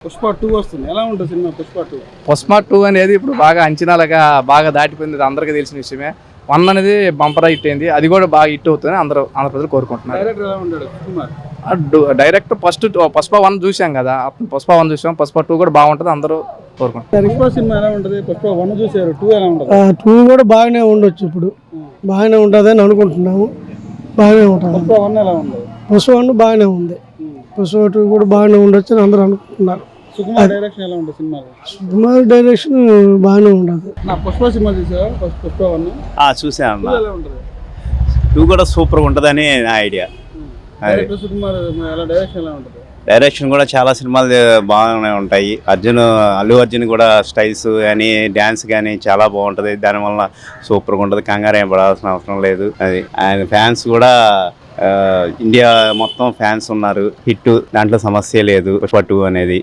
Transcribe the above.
పుష్ప 2 వస్తుంది. ఎలా ఉంటుంది సినిమా పుష్ప 2? పుష్ప 2 అనేది ఇప్పుడు బాగా అంచనాలుగా బాగా దాటిపోయింది, అందరికీ తెలిసిన విషయమే. 1 అనేది బంపర్ హిట్ అయింది, అది కూడా బాగా హిట్ అవుతుంది అందరూ ఆంధ్ర ప్రజలు కోరుకుంటున్నారు. డైరెక్టర్ ఎలా ఉంటాడు కుమార్? డైరెక్ట్ పుష్ప 1 చూసాం కదా, పుష్ప 1 చూసాం, పుష్ప 2 కూడా బాగుంటుంది, అందరూ కోరుకుంటున్నారు. పుష్ప సినిమా ఎలా ఉంటుంది? పుష్ప 1 చూసారు, 2 ఎలా ఉంటుంది? 2 కూడా బాగానే ఉండొచ్చు, ఇప్పుడు బాగానే ఉంటుంది అని అనుకుంటున్నాము. బాగానే ఉంటుంది. పుష్ప 1 ఎలా ఉంది? పుష్ప 1 బాగానే ఉంది, పుష్ప 2 కూడా బాగానే ఉండొచ్చు అని అందరూ అనుకుంటున్నారు. సుకుమార్ డైరెక్షన్ ఎలా ఉంటుంది సినిమాలో? సుకుమార్ డైరెక్షన్ బాగానే ఉండదు. నా పుష్ప సినిమా చూసావా? పుష్ప 1 చూసాను. 2 ఎలా ఉంటుంది? 2 కూడా సూపర్ ఉంటుందని నా ఐడియా. డైరెక్టర్ సుకుమార్ ఎలా డైరెక్షన్ ఎలా ఉంటుంది? డైరెక్షన్ కూడా చాలా సినిమాలు బాగానే ఉంటాయి. అల్లు అర్జున్ కూడా స్టైల్స్ కానీ డ్యాన్స్ కానీ చాలా బాగుంటుంది. దానివల్ల సూపర్గా ఉంటుంది, కంగారు ఏం పడాల్సిన అవసరం లేదు. అది ఆయన ఫ్యాన్స్ కూడా ఇండియా మొత్తం ఫ్యాన్స్ ఉన్నారు. హిట్, దాంట్లో సమస్య లేదు పుష్ప 2 అనేది.